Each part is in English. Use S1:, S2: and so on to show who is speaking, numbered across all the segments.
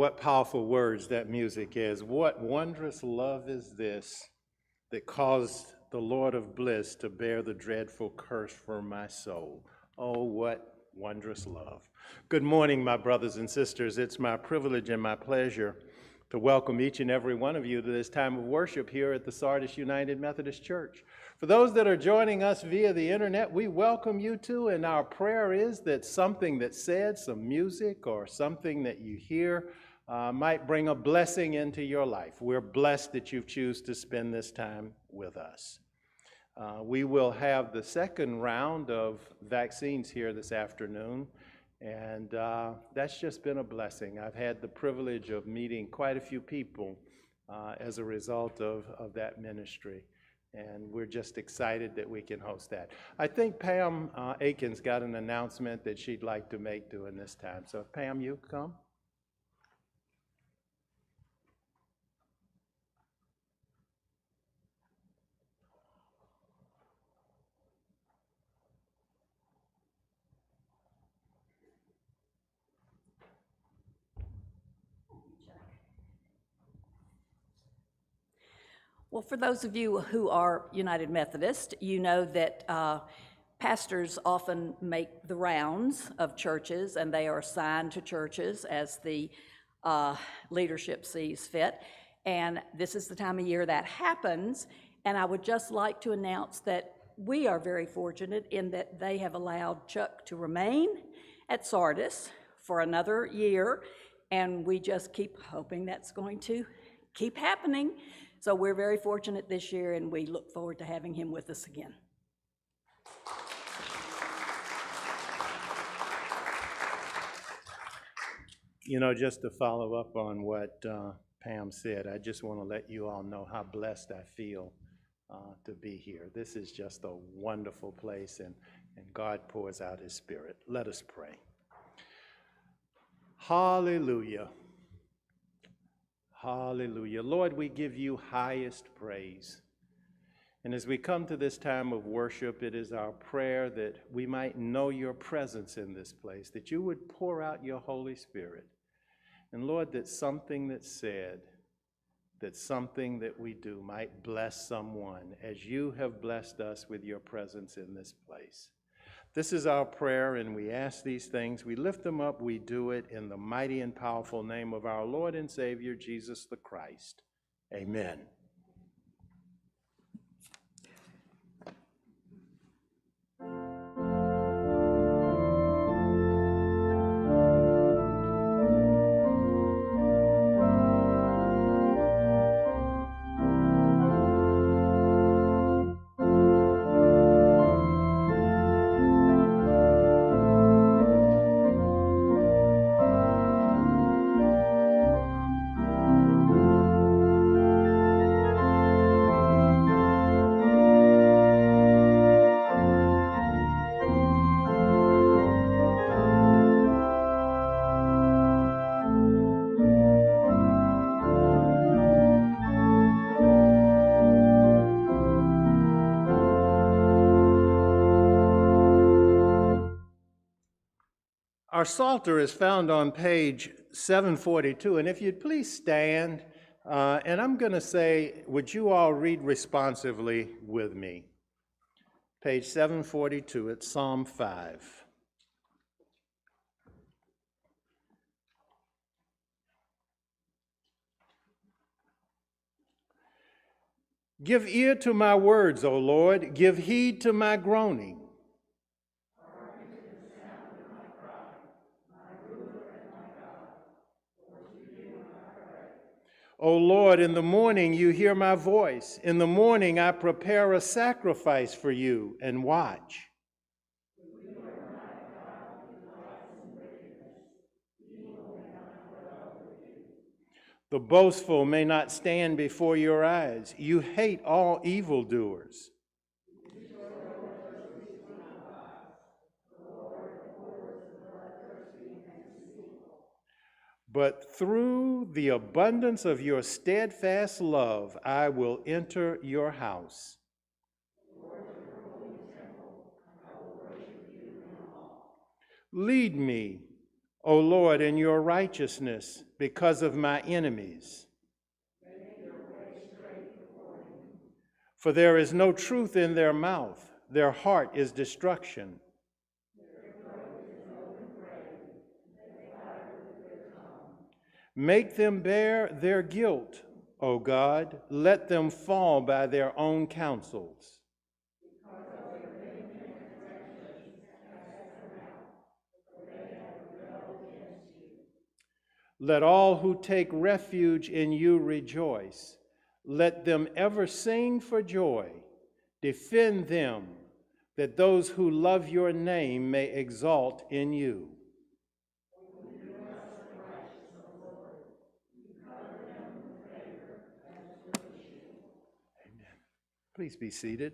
S1: what powerful words that music is. What wondrous love is this that caused the Lord of bliss to bear the dreadful curse for my soul. Oh, what wondrous love. Good morning, my brothers and sisters. It's my privilege and my pleasure to welcome each and every one of you to this time of worship here at the Sardis United Methodist Church. For those that are joining us via the internet, we welcome you too, and our prayer is that something that's said, some music or something that you hear might bring a blessing into your life. We're blessed that you choose to spend this time with us. We will have the second round of vaccines here this afternoon, and that's just been a blessing. I've had the privilege of meeting quite a few people as a result of that ministry, and we're just excited that we can host that. I think Pam Aiken's got an announcement that she'd like to make during this time. So Pam, you come.
S2: Well, for those of you who are United Methodist, you know that pastors often make the rounds of churches, and they are assigned to churches as the leadership sees fit. And this is the time of year that happens. And I would just like to announce that we are very fortunate in that they have allowed Chuck to remain at Sardis for another year. And we just keep hoping that's going to keep happening. So we're very fortunate this year, and we look forward to having him with us again.
S1: You know, just to follow up on what Pam said, I just want to let you all know how blessed I feel to be here. This is just a wonderful place, and God pours out His Spirit. Let us pray. Hallelujah. Hallelujah. Lord, we give you highest praise. And as we come to this time of worship, it is our prayer that we might know your presence in this place, that you would pour out your Holy Spirit. And Lord, that something that's said, that something that we do might bless someone as you have blessed us with your presence in this place. This is our prayer, and we ask these things. We lift them up. We do it in the mighty and powerful name of our Lord and Savior, Jesus the Christ. Amen. Our Psalter is found on page 742, and if you'd please stand, and I'm going to say, would you all read responsively with me? Page 742, it's Psalm 5. Give ear to my words, O Lord, give heed to my groaning. O Lord, in the morning you hear my voice. In the morning I prepare a sacrifice for you and watch. The boastful may not stand before your eyes. You hate all evildoers. But through the abundance of your steadfast love, I will enter your house. Lead me, O Lord, in your righteousness, because of my enemies. For there is no truth in their mouth, their heart is destruction. Make them bear their guilt, O God, let them fall by their own counsels. Let all who take refuge in you rejoice. Let them ever sing for joy. Defend them, that those who love your name may exalt in you. Amen. Please be seated.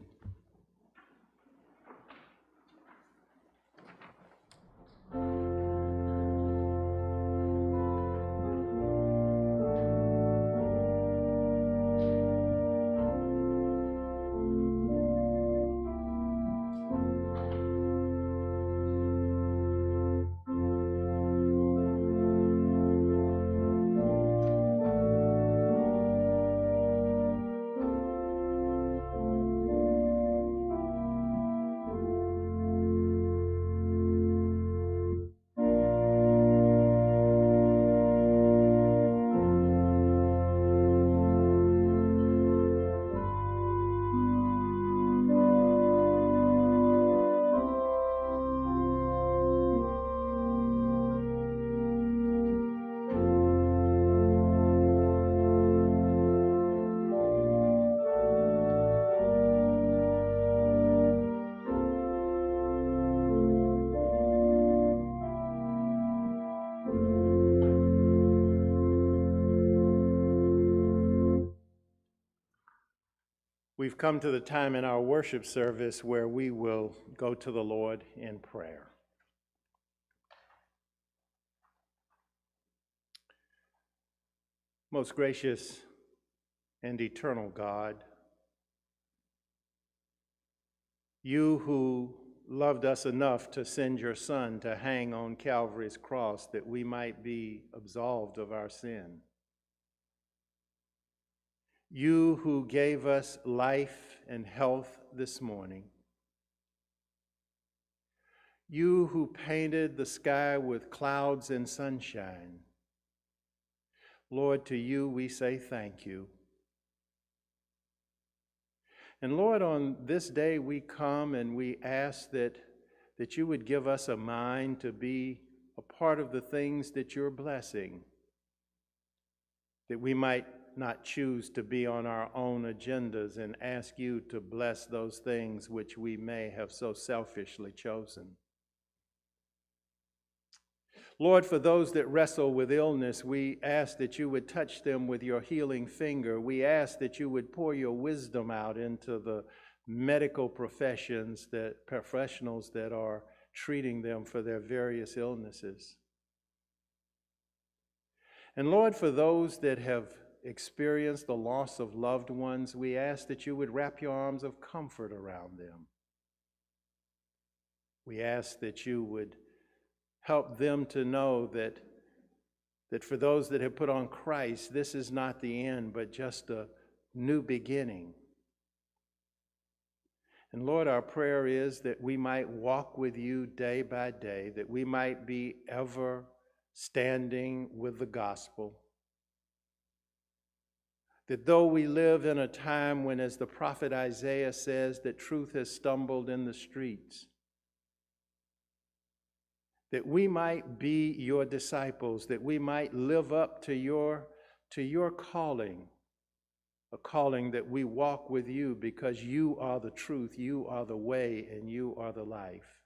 S1: We've come to the time in our worship service where we will go to the Lord in prayer. Most gracious and eternal God, you who loved us enough to send your Son to hang on Calvary's cross that we might be absolved of our sin. You who gave us life and health this morning. You who painted the sky with clouds and sunshine. Lord, to you we say thank you. And Lord, on this day we come and we ask that you would give us a mind to be a part of the things that you're blessing, that we might not choose to be on our own agendas and ask you to bless those things which we may have so selfishly chosen. Lord, for those that wrestle with illness, we ask that you would touch them with your healing finger. We ask that you would pour your wisdom out into the medical professionals that are treating them for their various illnesses. And Lord, for those that have experienced the loss of loved ones, we ask that you would wrap your arms of comfort around them. We ask that you would help them to know that for those that have put on Christ, this is not the end, but just a new beginning. And Lord, our prayer is that we might walk with you day by day, that we might be ever standing with the gospel. That though we live in a time when, as the prophet Isaiah says, that truth has stumbled in the streets, that we might be your disciples, that we might live up to your calling, a calling that we walk with you because you are the truth, you are the way, and you are the life.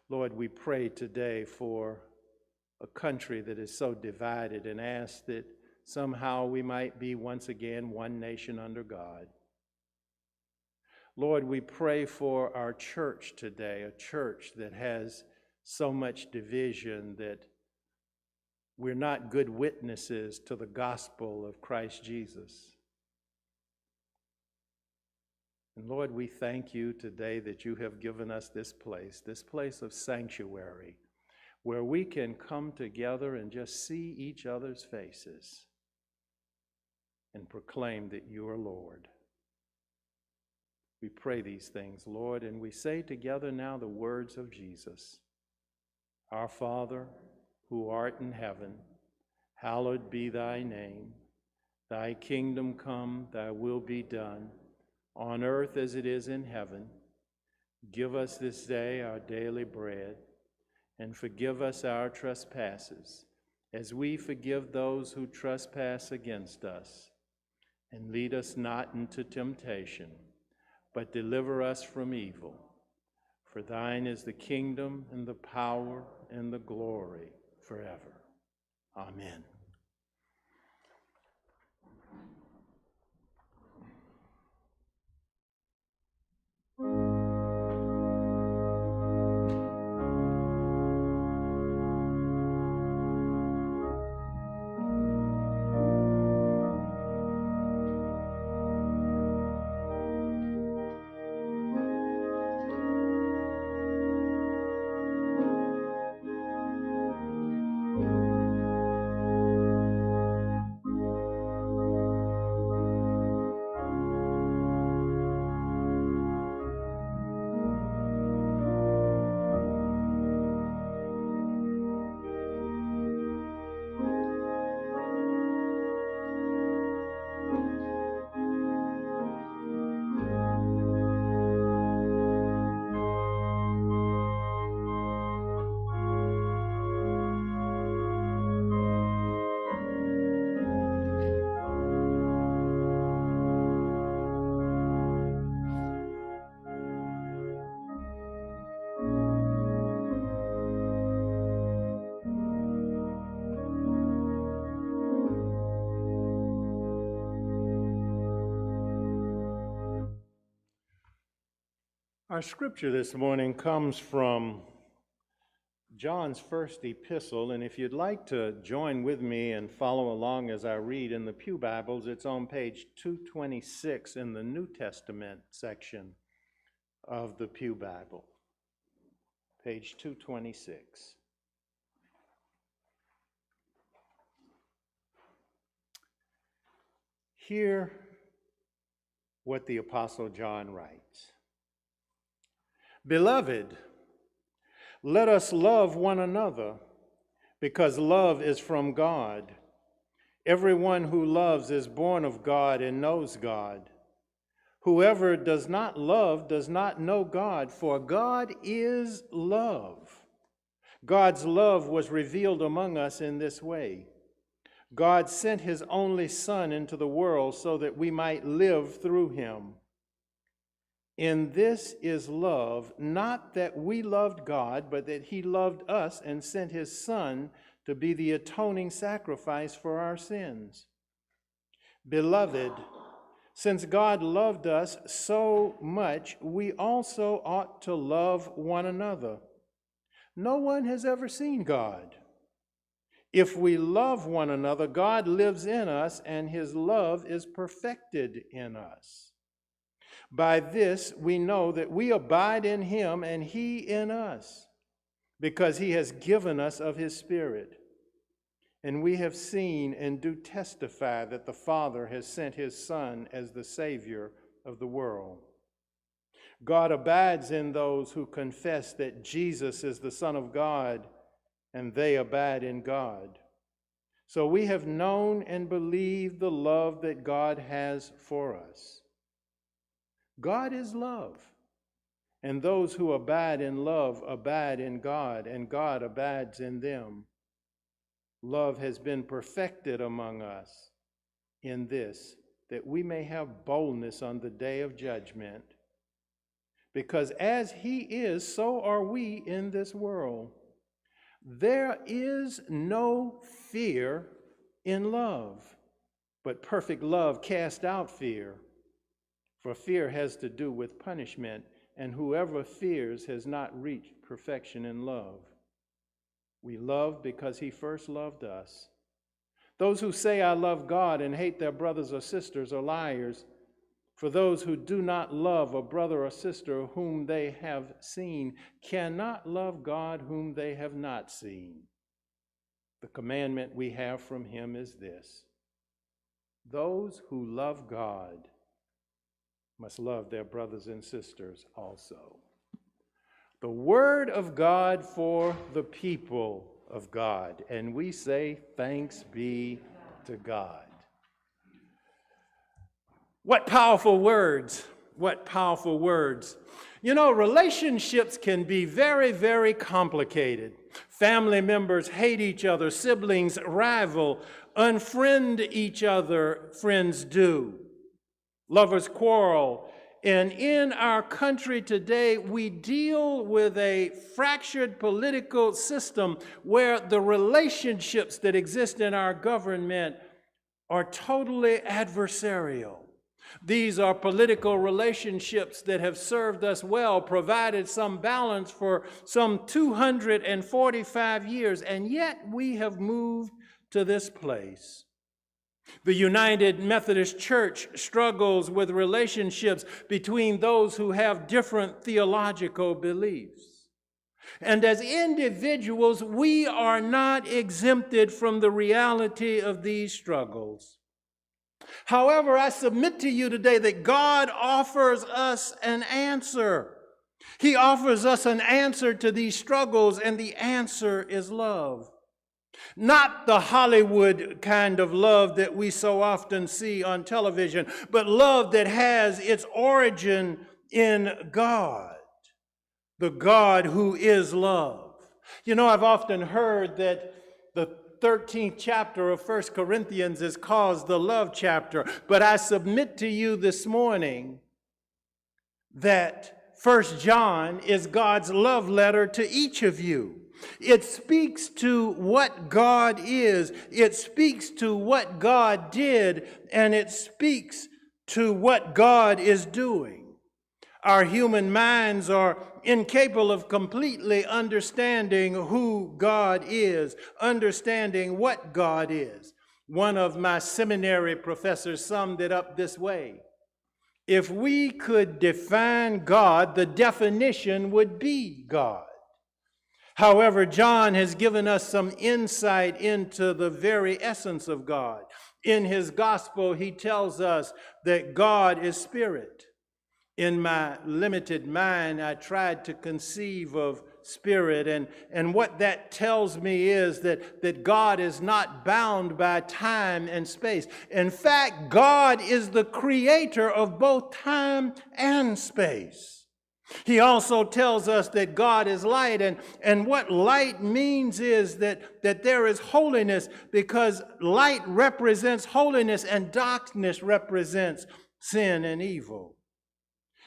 S1: Lord, we pray today for a country that is so divided and ask that somehow we might be once again one nation under God. Lord, we pray for our church today, a church that has so much division that we're not good witnesses to the gospel of Christ Jesus. And Lord, we thank you today that you have given us this place of sanctuary, where we can come together and just see each other's faces and proclaim that you are Lord. We pray these things, Lord, and we say together now the words of Jesus. Our Father, who art in heaven, hallowed be thy name. Thy kingdom come, thy will be done, on earth as it is in heaven. Give us this day our daily bread, and forgive us our trespasses, as we forgive those who trespass against us. And lead us not into temptation, but deliver us from evil. For thine is the kingdom and the power and the glory forever. Amen. Our scripture this morning comes from John's first epistle, and if you'd like to join with me and follow along as I read in the Pew Bibles, it's on page 226 in the New Testament section of the Pew Bible. Page 226. Hear what the Apostle John writes. Beloved, let us love one another, because love is from God. Everyone who loves is born of God and knows God. Whoever does not love does not know God, for God is love. God's love was revealed among us in this way. God sent his only Son into the world so that we might live through him. In this is love, not that we loved God, but that he loved us and sent his Son to be the atoning sacrifice for our sins. Beloved, since God loved us so much, we also ought to love one another. No one has ever seen God. If we love one another, God lives in us, and his love is perfected in us. By this we know that we abide in him and he in us, because he has given us of his Spirit. And we have seen and do testify that the Father has sent his Son as the Savior of the world. God abides in those who confess that Jesus is the Son of God, and they abide in God. So we have known and believed the love that God has for us. God is love, and those who abide in love abide in God, and God abides in them. Love has been perfected among us in this, that we may have boldness on the day of judgment. Because as he is, so are we in this world. There is no fear in love, but perfect love casts out fear. For fear has to do with punishment, and whoever fears has not reached perfection in love. We love because he first loved us. Those who say, I love God, and hate their brothers or sisters are liars. For those who do not love a brother or sister whom they have seen cannot love God whom they have not seen. The commandment we have from him is this: those who love God must love their brothers and sisters also. The word of God for the people of God. And we say, thanks be to God. What powerful words. What powerful words. You know, relationships can be very, very complicated. Family members hate each other, siblings rival, unfriend each other, friends do. Lovers quarrel. And in our country today, we deal with a fractured political system where the relationships that exist in our government are totally adversarial. These are political relationships that have served us well, provided some balance for some 245 years, and yet we have moved to this place. The United Methodist Church struggles with relationships between those who have different theological beliefs. And as individuals, we are not exempted from the reality of these struggles. However, I submit to you today that God offers us an answer. He offers us an answer to these struggles, and the answer is love. Not the Hollywood kind of love that we so often see on television, but love that has its origin in God, the God who is love. You know, I've often heard that the 13th chapter of 1 Corinthians is called the love chapter, but I submit to you this morning that 1 John is God's love letter to each of you. It speaks to what God is, it speaks to what God did, and it speaks to what God is doing. Our human minds are incapable of completely understanding who God is, understanding what God is. One of my seminary professors summed it up this way: if we could define God, the definition would be God. However, John has given us some insight into the very essence of God. In his gospel, he tells us that God is spirit. In my limited mind, I tried to conceive of spirit, and what that tells me is that God is not bound by time and space. In fact, God is the creator of both time and space. He also tells us that God is light, and what light means is that there is holiness, because light represents holiness and darkness represents sin and evil.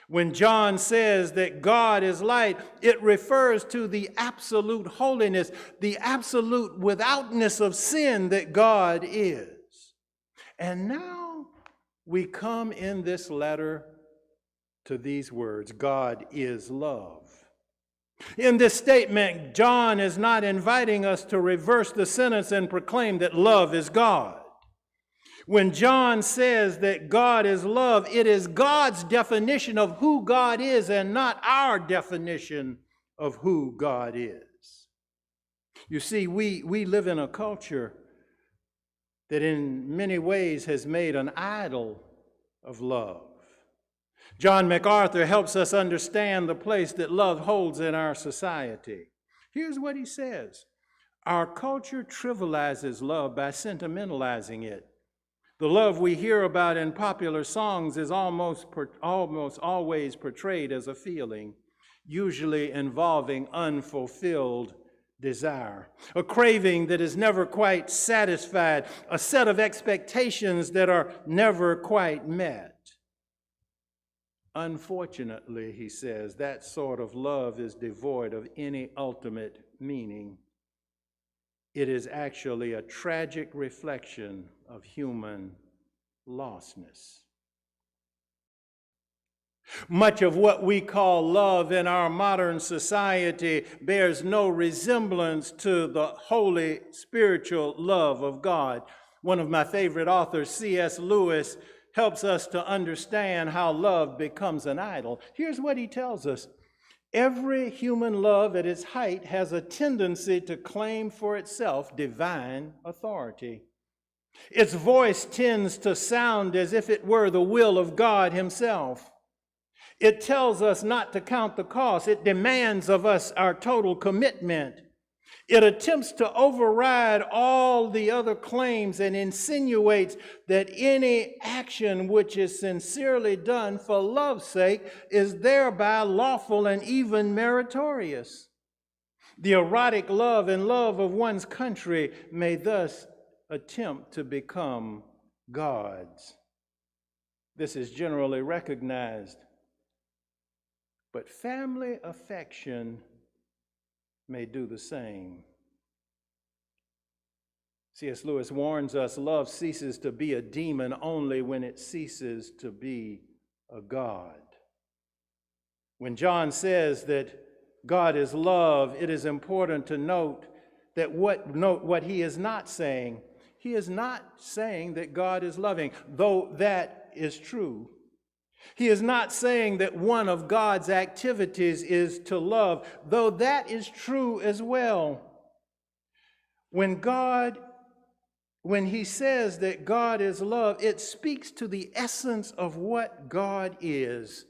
S1: When John says that God is light, it refers to the absolute holiness, the absolute withoutness of sin that God is. And now we come in this letter to these words: God is love. In this statement, John is not inviting us to reverse the sentence and proclaim that love is God. When John says that God is love, it is God's definition of who God is and not our definition of who God is. You see, we live in a culture that in many ways has made an idol of love. John MacArthur helps us understand the place that love holds in our society. Here's what he says: our culture trivializes love by sentimentalizing it. The love we hear about in popular songs is almost always portrayed as a feeling, usually involving unfulfilled desire, a craving that is never quite satisfied, a set of expectations that are never quite met. Unfortunately, he says, that sort of love is devoid of any ultimate meaning. It is actually a tragic reflection of human lostness. Much of what we call love in our modern society bears no resemblance to the holy spiritual love of God. One of my favorite authors, C.S. Lewis, helps us to understand how love becomes an idol. Here's what he tells us. Every human love at its height has a tendency to claim for itself divine authority. Its voice tends to sound as if it were the will of God himself. It tells us not to count the cost. It demands of us our total commitment. It attempts to override all the other claims and insinuates that any action which is sincerely done for love's sake is thereby lawful and even meritorious. The erotic love and love of one's country may thus attempt to become God's. This is generally recognized, but family affection may do the same. C.S. Lewis warns us, love ceases to be a demon only when it ceases to be a god. When John says that God is love, it is important to note what he is not saying. He is not saying that God is loving, though that is true. He is not saying that one of God's activities is to love, though that is true as well. When he says that God is love, it speaks to the essence of what God is.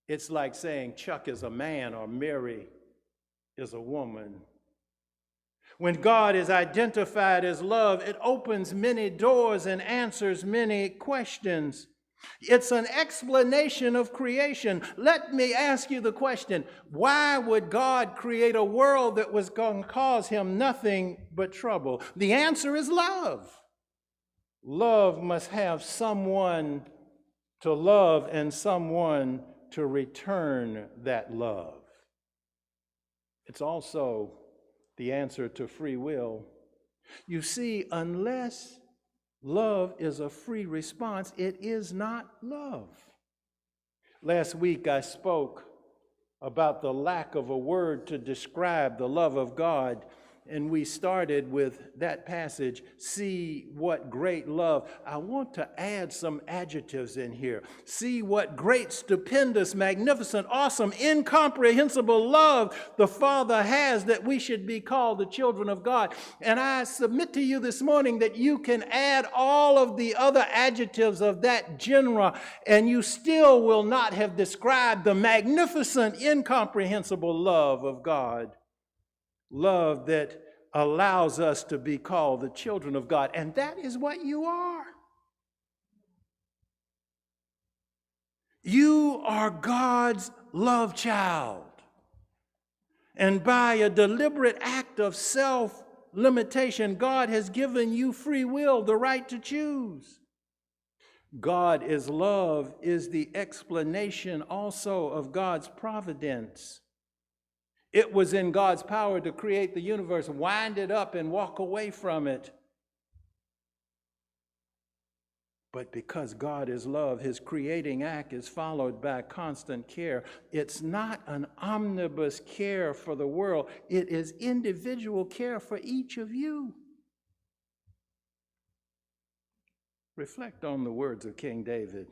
S1: It's like saying Chuck is a man or Mary is a woman. When God is identified as love, it opens many doors and answers many questions. It's an explanation of creation. Let me ask you the question, why would God create a world that was going to cause him nothing but trouble? The answer is love. Love must have someone to love and someone to return that love. It's also the answer to free will. You see, unless love is a free response, it is not love. Last week I spoke about the lack of a word to describe the love of God, and we started with that passage, see what great love. I want to add some adjectives in here. See what great, stupendous, magnificent, awesome, incomprehensible love the Father has that we should be called the children of God. And I submit to you this morning that you can add all of the other adjectives of that genre, and you still will not have described the magnificent, incomprehensible love of God. Love that allows us to be called the children of God. And that is what you are. You are God's love child. And by a deliberate act of self-limitation, God has given you free will, the right to choose. God is love is the explanation also of God's providence. It was in God's power to create the universe, wind it up, and walk away from it. But because God is love, his creating act is followed by constant care. It's not an omnibus care for the world. It is individual care for each of you. Reflect on the words of King David.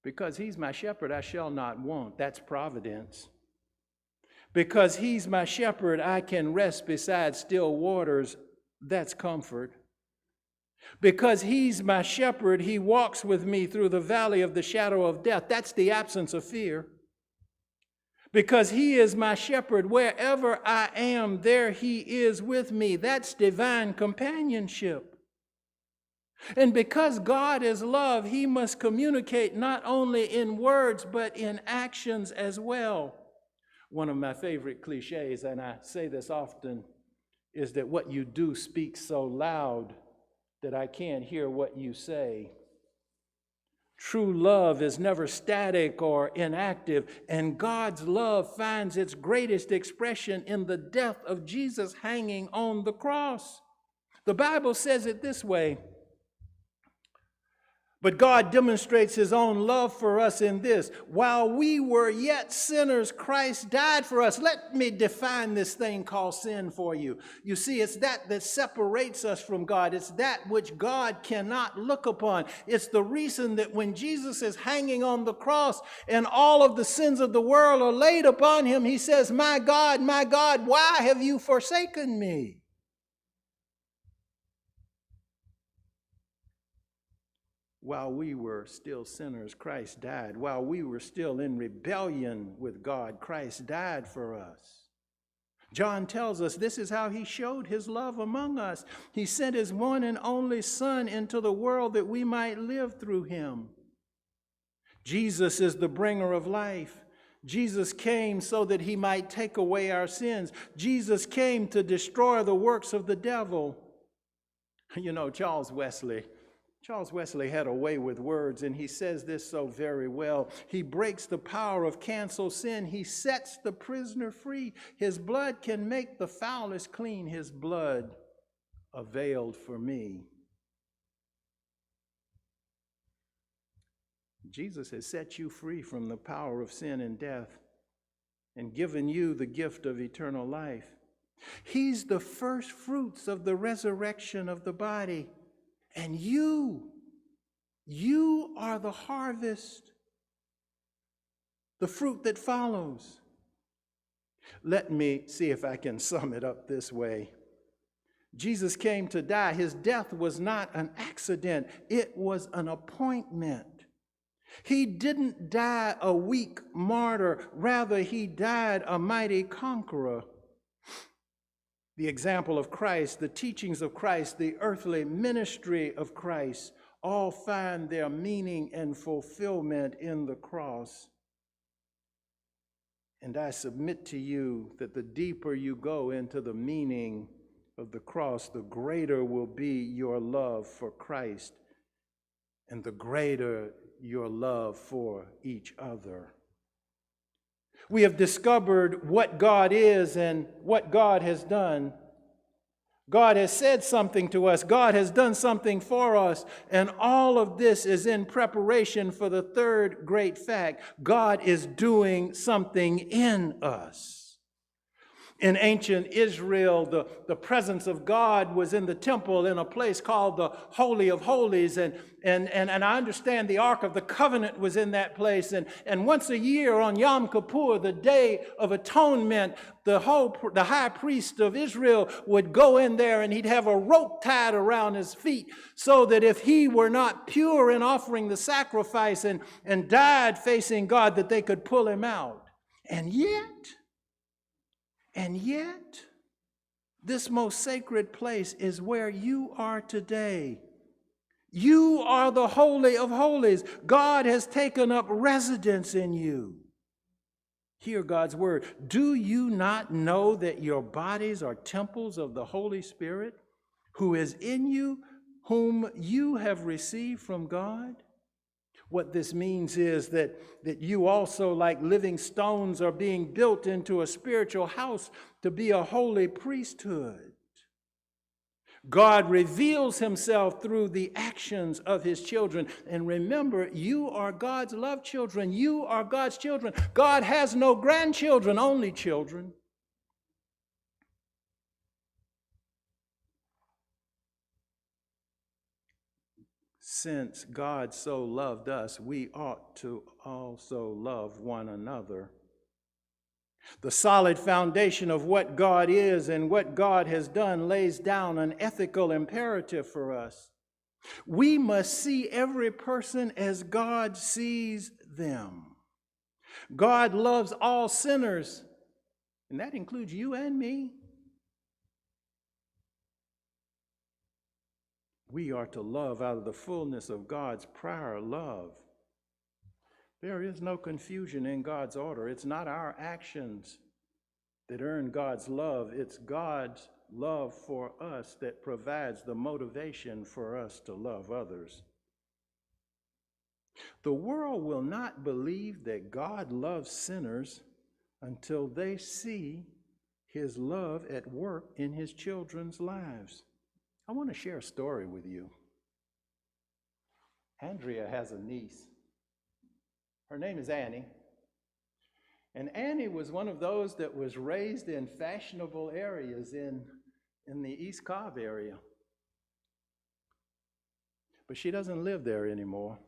S1: Because he's my shepherd, I shall not want. That's providence. Because he's my shepherd, I can rest beside still waters. That's comfort. Because he's my shepherd, he walks with me through the valley of the shadow of death. That's the absence of fear. Because he is my shepherd, wherever I am, there he is with me. That's divine companionship. And because God is love, he must communicate not only in words, but in actions as well. One of my favorite cliches, and I say this often, is that what you do speaks so loud that I can't hear what you say. True love is never static or inactive, and God's love finds its greatest expression in the death of Jesus hanging on the cross. The Bible says it this way, But God demonstrates his own love for us in this. While we were yet sinners, Christ died for us. Let me define this thing called sin for you. You see, it's that separates us from God. It's that which God cannot look upon. It's the reason that when Jesus is hanging on the cross and all of the sins of the world are laid upon him, he says, my God, why have you forsaken me? While we were still sinners, Christ died. While we were still in rebellion with God, Christ died for us. John tells us this is how he showed his love among us. He sent his one and only Son into the world that we might live through him. Jesus is the bringer of life. Jesus came so that he might take away our sins. Jesus came to destroy the works of the devil. You know, Charles Wesley had a way with words, and he says this so very well. He breaks the power of cancel sin. He sets the prisoner free. His blood can make the foulest clean. His blood availed for me. Jesus has set you free from the power of sin and death and given you the gift of eternal life. He's the first fruits of the resurrection of the body. And you are the harvest, the fruit that follows. Let me see if I can sum it up this way. Jesus came to die. His death was not an accident. It was an appointment. He didn't die a weak martyr. Rather, he died a mighty conqueror. The example of Christ, the teachings of Christ, the earthly ministry of Christ, all find their meaning and fulfillment in the cross. And I submit to you that the deeper you go into the meaning of the cross, the greater will be your love for Christ and the greater your love for each other. We have discovered what God is and what God has done. God has said something to us. God has done something for us. And all of this is in preparation for the third great fact. God is doing something in us. In ancient Israel, the presence of God was in the temple in a place called the Holy of Holies. And I understand the Ark of the Covenant was in that place. And once a year on Yom Kippur, the Day of Atonement, the high priest of Israel would go in there and he'd have a rope tied around his feet so that if he were not pure in offering the sacrifice and died facing God, that they could pull him out. And yet, this most sacred place is where you are today. You are the Holy of Holies. God has taken up residence in you. Hear God's word. Do you not know that your bodies are temples of the Holy Spirit, who is in you, whom you have received from God? What this means is that you also, like living stones, are being built into a spiritual house to be a holy priesthood. God reveals himself through the actions of his children. And remember, you are God's loved children. You are God's children. God has no grandchildren, only children. Since God so loved us, we ought to also love one another. The solid foundation of what God is and what God has done lays down an ethical imperative for us. We must see every person as God sees them. God loves all sinners, and that includes you and me. We are to love out of the fullness of God's prior love. There is no confusion in God's order. It's not our actions that earn God's love. It's God's love for us that provides the motivation for us to love others. The world will not believe that God loves sinners until they see his love at work in his children's lives. I want to share a story with you. Andrea has a niece. Her name is Annie. And Annie was one of those that was raised in fashionable areas in the East Cobb area. But she doesn't live there anymore.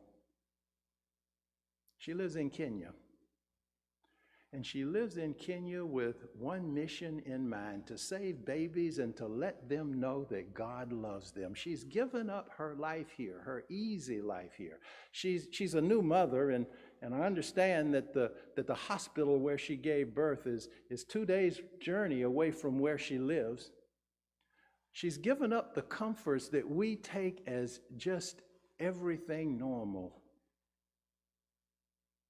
S1: She lives in Kenya. And she lives in Kenya with one mission in mind: to save babies and to let them know that God loves them. She's given up her life here, her easy life here. She's a new mother, and I understand that the hospital where she gave birth is 2 days' journey away from where she lives. She's given up the comforts that we take as just everything normal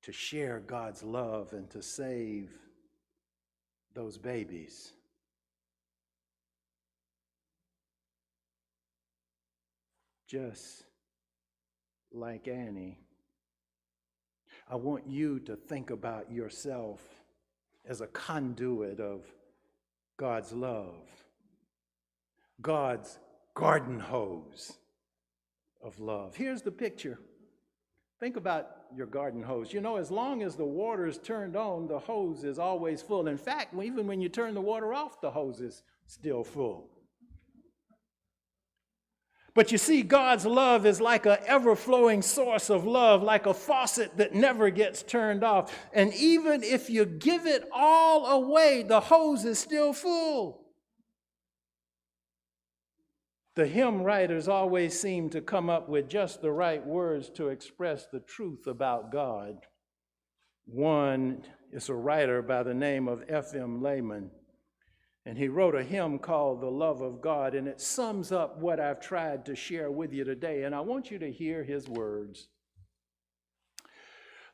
S1: to share God's love and to save those babies. Just like Annie, I want you to think about yourself as a conduit of God's love, God's garden hose of love. Here's the picture. Think about your garden hose. You know, as long as the water is turned on, the hose is always full. In fact, even when you turn the water off, the hose is still full. But you see, God's love is like an ever-flowing source of love, like a faucet that never gets turned off. And even if you give it all away, the hose is still full. The hymn writers always seem to come up with just the right words to express the truth about God. One is a writer by the name of F.M. Lehman, and he wrote a hymn called The Love of God, and it sums up what I've tried to share with you today, and I want you to hear his words.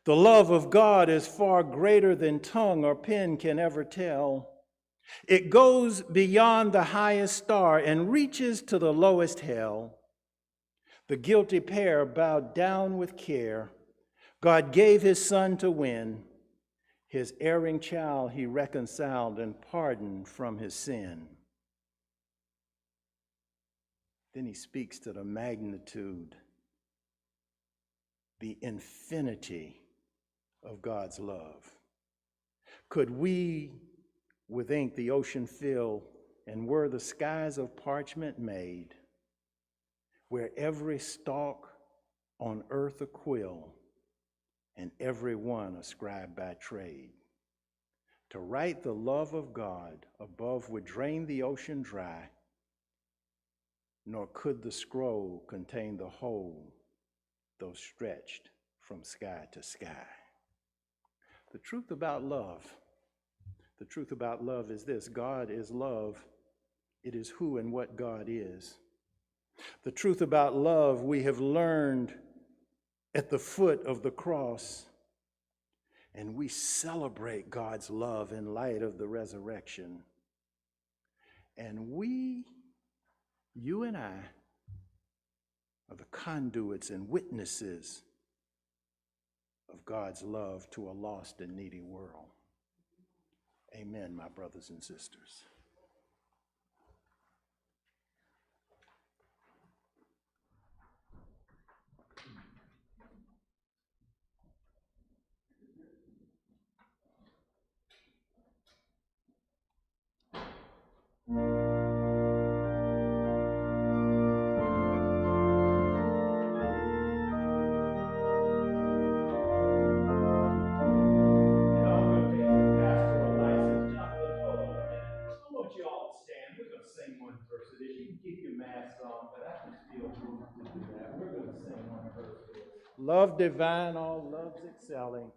S1: The love of God is far greater than tongue or pen can ever tell. It goes beyond the highest star and reaches to the lowest hell. The guilty pair bowed down with care. God gave his son to win. His erring child he reconciled and pardoned from his sin. Then he speaks to the magnitude, the infinity of God's love. Could we with ink the ocean fill, and were the skies of parchment made, where every stalk on earth a quill, and every one a scribe by trade, to write the love of God above would drain the ocean dry, nor could the scroll contain the whole, though stretched from sky to sky. The truth about love is this: God is love. It is who and what God is. The truth about love we have learned at the foot of the cross, and we celebrate God's love in light of the resurrection. And you and I, are the conduits and witnesses of God's love to a lost and needy world. Amen, my brothers and sisters. Love divine, all loves excelling.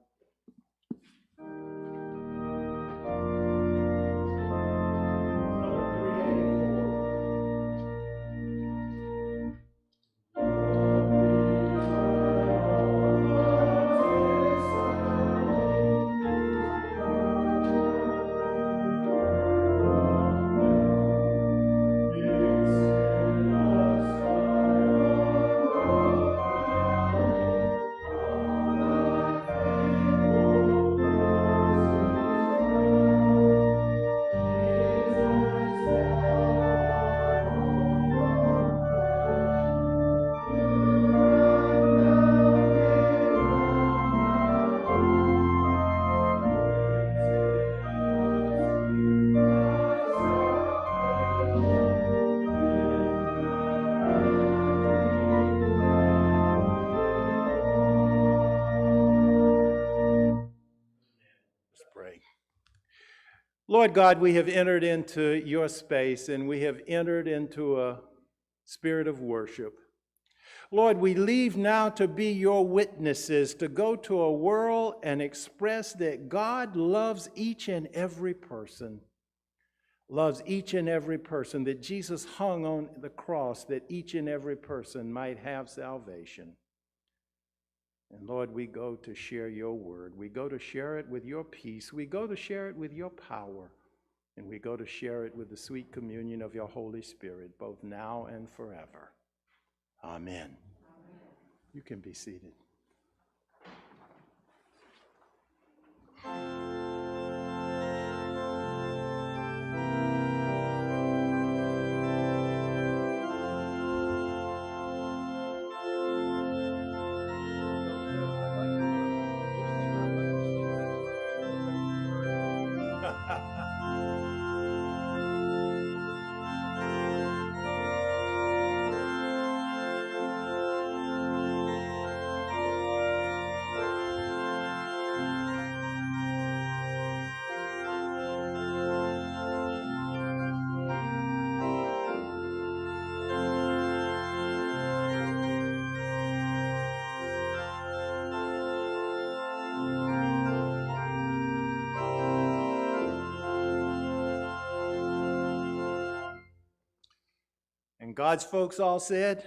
S1: Lord God, we have entered into your space and we have entered into a spirit of worship. Lord, we leave now to be your witnesses, to go to a world and express that God loves each and every person, that Jesus hung on the cross, that each and every person might have salvation. And Lord, we go to share your word. We go to share it with your peace. We go to share it with your power. And we go to share it with the sweet communion of your Holy Spirit, both now and forever. Amen. You can be seated. And God's folks all said,